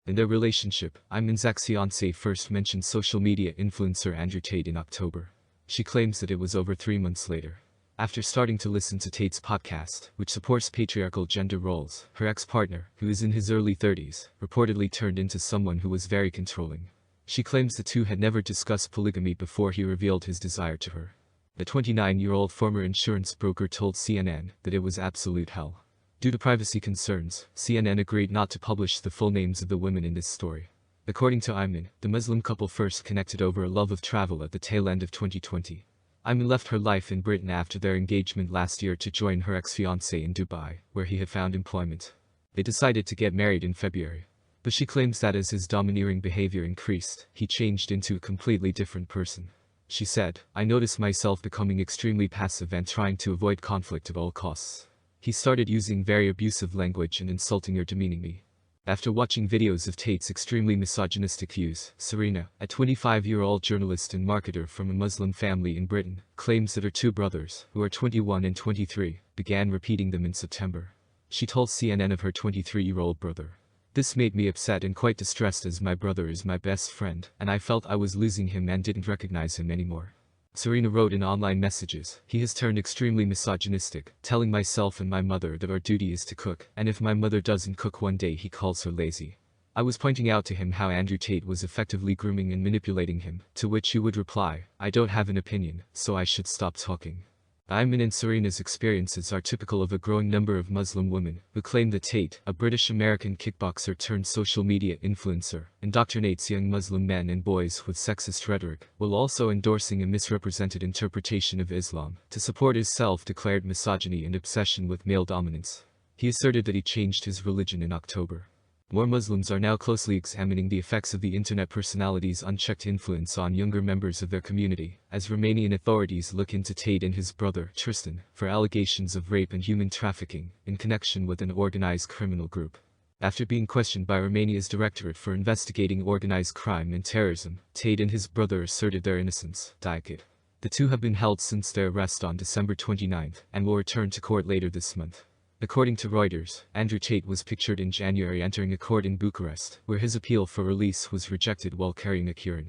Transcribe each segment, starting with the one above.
In their relationship, Iman's ex-fiance first mentioned social media influencer Andrew Tate in October. She claims that it was over 3 months later. After starting to listen to Tate's podcast, which supports patriarchal gender roles, her ex-partner, who is in his early 30s, reportedly turned into someone who was very controlling. She claims the two had never discussed polygamy before he revealed his desire to her. The 29-year-old former insurance broker told CNN that it was absolute hell. Due to privacy concerns, CNN agreed not to publish the full names of the women in this story. According to Iman, the Muslim couple first connected over a love of travel at the tail end of 2020. Iman left her life in Britain after their engagement last year to join her ex-fiancé in Dubai, where he had found employment. They decided to get married in February. But she claims that as his domineering behavior increased, he changed into a completely different person. She said, "I noticed myself becoming extremely passive and trying to avoid conflict at all costs. He started using very abusive language and insulting or demeaning me." After watching videos of Tate's extremely misogynistic views, Serena, a 25-year-old journalist and marketer from a Muslim family in Britain, claims that her two brothers, who are 21 and 23, began repeating them in September. She told CNN of her 23-year-old brother. "This made me upset and quite distressed as my brother is my best friend, and I felt I was losing him and didn't recognize him anymore." Serena wrote in online messages, "He has turned extremely misogynistic, telling myself and my mother that our duty is to cook, and if my mother doesn't cook one day he calls her lazy. I was pointing out to him how Andrew Tate was effectively grooming and manipulating him, to which he would reply, 'I don't have an opinion, so I should stop talking.'" Iman and Serena's experiences are typical of a growing number of Muslim women who claim that Tate, a British-American kickboxer turned social media influencer, indoctrinates young Muslim men and boys with sexist rhetoric, while also endorsing a misrepresented interpretation of Islam to support his self-declared misogyny and obsession with male dominance. He asserted that he changed his religion in October. More Muslims are now closely examining the effects of the internet personality's unchecked influence on younger members of their community, as Romanian authorities look into Tate and his brother, Tristan, for allegations of rape and human trafficking, in connection with an organized criminal group. After being questioned by Romania's Directorate for Investigating Organized Crime and Terrorism, Tate and his brother asserted their innocence. Tate. The two have been held since their arrest on December 29 and will return to court later this month. According to Reuters, Andrew Tate was pictured in January entering a court in Bucharest, where his appeal for release was rejected while carrying a Quran.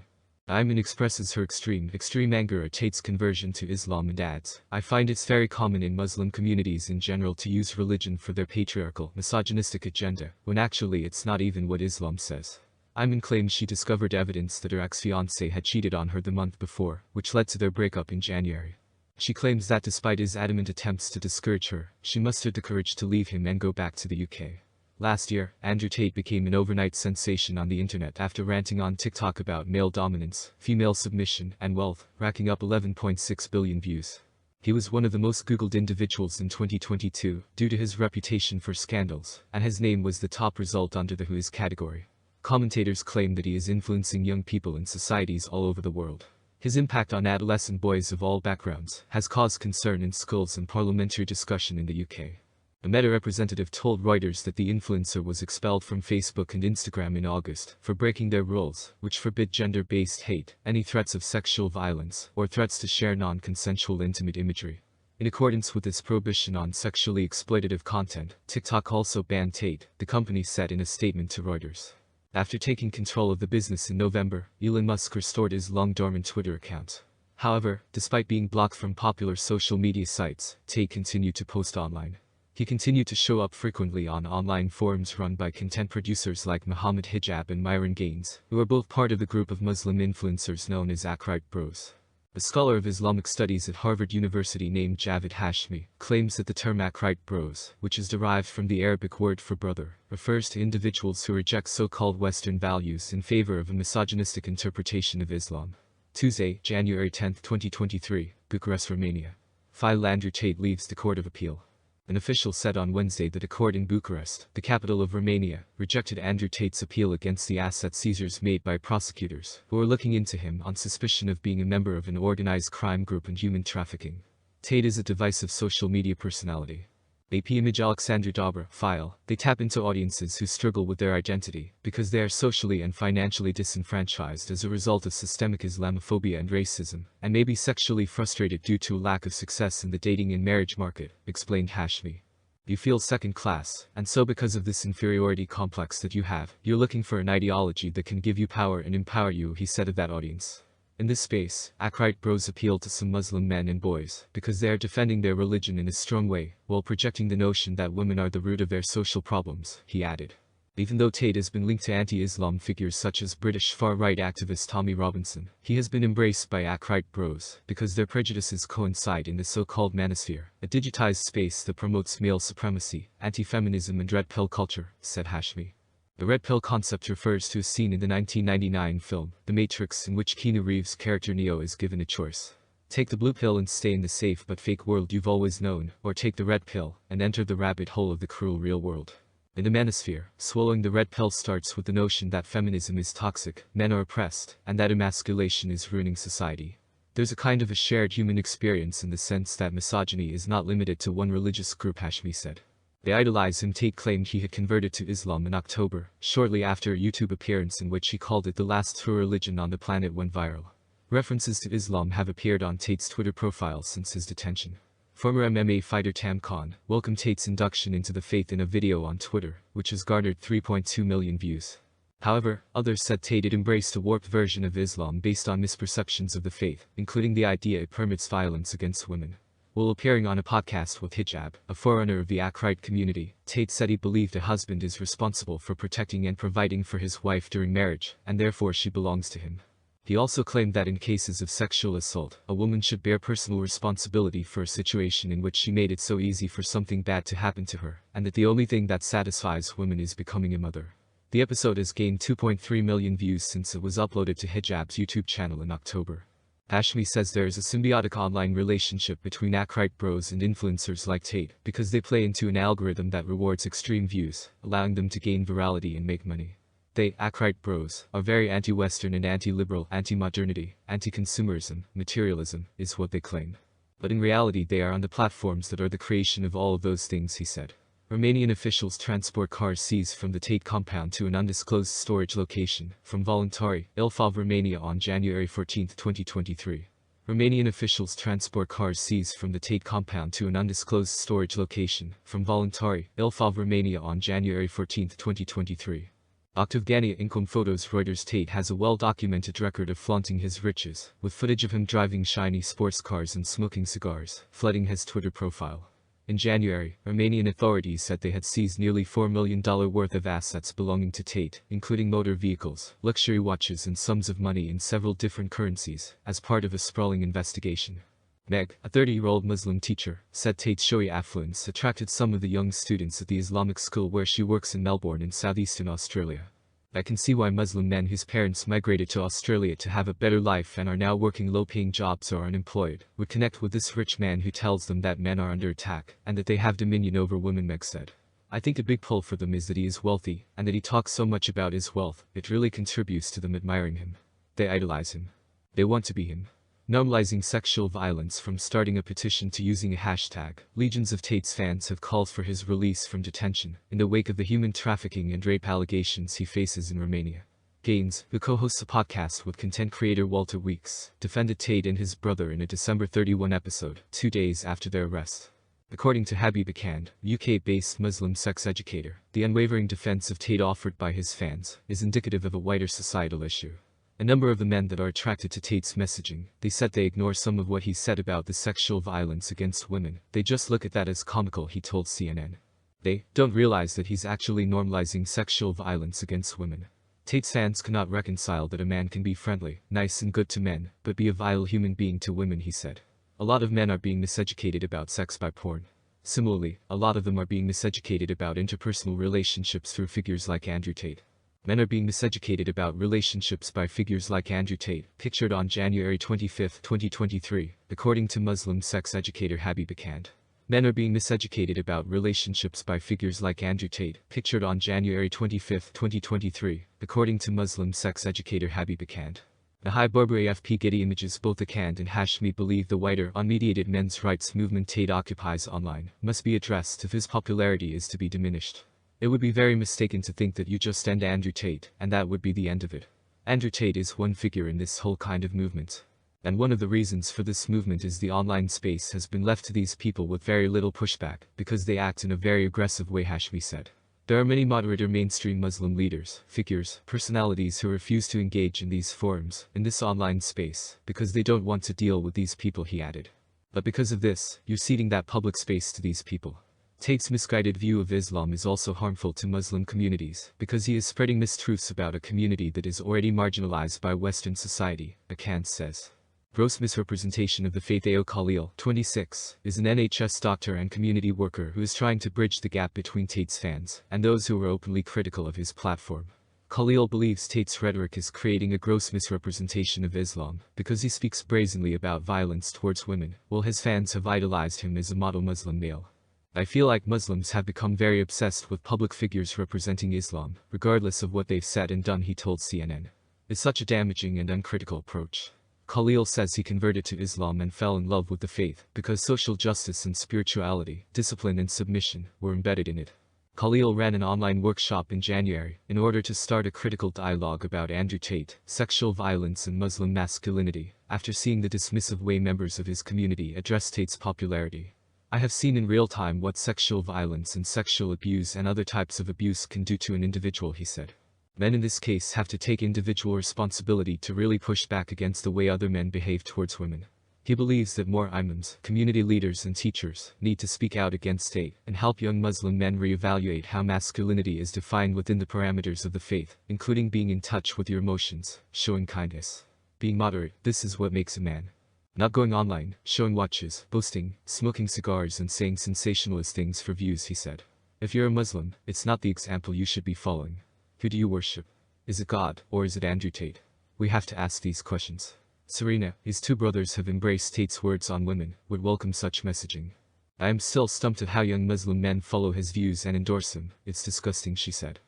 Iman expresses her extreme anger at Tate's conversion to Islam and adds, "I find it's very common in Muslim communities in general to use religion for their patriarchal, misogynistic agenda, when actually it's not even what Islam says." Iman claims she discovered evidence that her ex-fiancé had cheated on her the month before, which led to their breakup in January. She claims that despite his adamant attempts to discourage her, she mustered the courage to leave him and go back to the UK. Last year, Andrew Tate became an overnight sensation on the internet after ranting on TikTok about male dominance, female submission, and wealth, racking up 11.6 billion views. He was one of the most Googled individuals in 2022 due to his reputation for scandals, and his name was the top result under the Who's category. Commentators claim that he is influencing young people in societies all over the world. His impact on adolescent boys of all backgrounds has caused concern in schools and parliamentary discussion in the UK. A Meta representative told Reuters that the influencer was expelled from Facebook and Instagram in August for breaking their rules, which forbid gender-based hate, any threats of sexual violence, or threats to share non-consensual intimate imagery. In accordance with this prohibition on sexually exploitative content, TikTok also banned Tate, the company said in a statement to Reuters. After taking control of the business in November, Elon Musk restored his long-dormant Twitter account. However, despite being blocked from popular social media sites, Tate continued to post online. He continued to show up frequently on online forums run by content producers like Muhammad Hijab and Myron Gaines, who are both part of the group of Muslim influencers known as Akrite Bros. A scholar of Islamic studies at Harvard University named Javed Hashmi claims that the term Akrite Bros, which is derived from the Arabic word for brother, refers to individuals who reject so-called Western values in favor of a misogynistic interpretation of Islam. Tuesday, January 10, 2023, Bucharest, Romania. File Andrew Tate leaves the Court of Appeal. An official said on Wednesday that a court in Bucharest, the capital of Romania, rejected Andrew Tate's appeal against the asset seizures made by prosecutors, who are looking into him on suspicion of being a member of an organized crime group and human trafficking. Tate is a divisive social media personality. AP image Alexander Dobra file. They tap into audiences who struggle with their identity because they are socially and financially disenfranchised as a result of systemic Islamophobia and racism, and may be sexually frustrated due to a lack of success in the dating and marriage market, explained Hashmi. You feel second class, and so because of this inferiority complex that you have, you're looking for an ideology that can give you power and empower you, he said of that audience. In this space, Akrite bros appeal to some Muslim men and boys because they are defending their religion in a strong way, while projecting the notion that women are the root of their social problems, he added. Even though Tate has been linked to anti-Islam figures such as British far-right activist Tommy Robinson, he has been embraced by Akrite bros because their prejudices coincide in the so-called manosphere, a digitized space that promotes male supremacy, anti-feminism and red pill culture, said Hashmi. The red pill concept refers to a scene in the 1999 film, The Matrix, in which Keanu Reeves' character Neo is given a choice. Take the blue pill and stay in the safe but fake world you've always known, or take the red pill and enter the rabbit hole of the cruel real world. In the manosphere, swallowing the red pill starts with the notion that feminism is toxic, men are oppressed, and that emasculation is ruining society. There's a kind of a shared human experience in the sense that misogyny is not limited to one religious group, Hashmi said. They idolize him. Tate claimed he had converted to Islam in October, shortly after a YouTube appearance in which he called it the last true religion on the planet went viral. References to Islam have appeared on Tate's Twitter profile since his detention. Former MMA fighter Tam Khan welcomed Tate's induction into the faith in a video on Twitter, which has garnered 3.2 million views. However, others said Tate had embraced a warped version of Islam based on misperceptions of the faith, including the idea it permits violence against women. While appearing on a podcast with Hijab, a forerunner of the Akrite community, Tate said he believed a husband is responsible for protecting and providing for his wife during marriage, and therefore she belongs to him. He also claimed that in cases of sexual assault, a woman should bear personal responsibility for a situation in which she made it so easy for something bad to happen to her, and that the only thing that satisfies women is becoming a mother. The episode has gained 2.3 million views since it was uploaded to Hijab's YouTube channel in October. Hashmi says there is a symbiotic online relationship between Akrite bros and influencers like Tate because they play into an algorithm that rewards extreme views, allowing them to gain virality and make money. They, Akrite bros, are very anti-Western and anti-liberal, anti-modernity, anti-consumerism, materialism, is what they claim. But in reality they are on the platforms that are the creation of all of those things, he said. Romanian officials transport cars seized from the Tate compound to an undisclosed storage location from Voluntari, Ilfov, Romania on January 14, 2023. Romanian officials transport cars seized from the Tate compound to an undisclosed storage location from Voluntari, Ilfov, Romania on January 14, 2023. Octavgania income photos. Reuters. Tate has a well-documented record of flaunting his riches, with footage of him driving shiny sports cars and smoking cigars, flooding his Twitter profile. In January, Romanian authorities said they had seized nearly $4 million worth of assets belonging to Tate, including motor vehicles, luxury watches and sums of money in several different currencies, as part of a sprawling investigation. Meg, a 30-year-old Muslim teacher, said Tate's showy affluence attracted some of the young students at the Islamic school where she works in Melbourne in southeastern Australia. I can see why Muslim men whose parents migrated to Australia to have a better life and are now working low-paying jobs or unemployed would connect with this rich man who tells them that men are under attack and that they have dominion over women, Meg said. I think a big pull for them is that he is wealthy and that he talks so much about his wealth, it really contributes to them admiring him. They idolize him. They want to be him. Normalizing sexual violence. From starting a petition to using a hashtag, legions of Tate's fans have called for his release from detention, in the wake of the human trafficking and rape allegations he faces in Romania. Gaines, who co-hosts a podcast with content creator Walter Weeks, defended Tate and his brother in a December 31 episode, 2 days after their arrest. According to Habiba Khan, UK-based Muslim sex educator, the unwavering defense of Tate offered by his fans is indicative of a wider societal issue. A number of the men that are attracted to Tate's messaging, they said they ignore some of what he said about the sexual violence against women, they just look at that as comical, he told CNN. They don't realize that he's actually normalizing sexual violence against women. Tate's fans cannot reconcile that a man can be friendly, nice and good to men, but be a vile human being to women, he said. A lot of men are being miseducated about sex by porn. Similarly, a lot of them are being miseducated about interpersonal relationships through figures like Andrew Tate. Men are being miseducated about relationships by figures like Andrew Tate, pictured on January 25, 2023, according to Muslim sex educator Habiba Khan. Men are being miseducated about relationships by figures like Andrew Tate, pictured on January 25, 2023, according to Muslim sex educator Habiba Khan. The High Barbary FP Getty Images. Both the Khan and Hashmi believe the wider, unmediated men's rights movement Tate occupies online must be addressed if his popularity is to be diminished. It would be very mistaken to think that you just end Andrew Tate, and that would be the end of it. Andrew Tate is one figure in this whole kind of movement. And one of the reasons for this movement is the online space has been left to these people with very little pushback, because they act in a very aggressive way, Hashmi said. There are many moderate or mainstream Muslim leaders, figures, personalities who refuse to engage in these forums, in this online space, because they don't want to deal with these people, he added. But because of this, you're ceding that public space to these people. Tate's misguided view of Islam is also harmful to Muslim communities, because he is spreading mistruths about a community that is already marginalized by Western society, Akan says. Gross misrepresentation of the faith. A.O. Khalil, 26, is an NHS doctor and community worker who is trying to bridge the gap between Tate's fans and those who are openly critical of his platform. Khalil believes Tate's rhetoric is creating a gross misrepresentation of Islam because he speaks brazenly about violence towards women, while his fans have idolized him as a model Muslim male. I feel like Muslims have become very obsessed with public figures representing Islam, regardless of what they've said and done, he told CNN. It's such a damaging and uncritical approach. Khalil says he converted to Islam and fell in love with the faith because social justice and spirituality, discipline and submission, were embedded in it. Khalil ran an online workshop in January in order to start a critical dialogue about Andrew Tate, sexual violence and Muslim masculinity, after seeing the dismissive way members of his community address Tate's popularity. I have seen in real time what sexual violence and sexual abuse and other types of abuse can do to an individual, he said. Men in this case have to take individual responsibility to really push back against the way other men behave towards women. He believes that more imams, community leaders and teachers, need to speak out against Tate and help young Muslim men reevaluate how masculinity is defined within the parameters of the faith, including being in touch with your emotions, showing kindness, being moderate. This is what makes a man. Not going online, showing watches, boasting, smoking cigars and saying sensationalist things for views, he said. If you're a Muslim, it's not the example you should be following. Who do you worship? Is it God, or is it Andrew Tate? We have to ask these questions. Serena, his two brothers have embraced Tate's words on women, would welcome such messaging. I am still stumped at how young Muslim men follow his views and endorse him. It's disgusting, she said.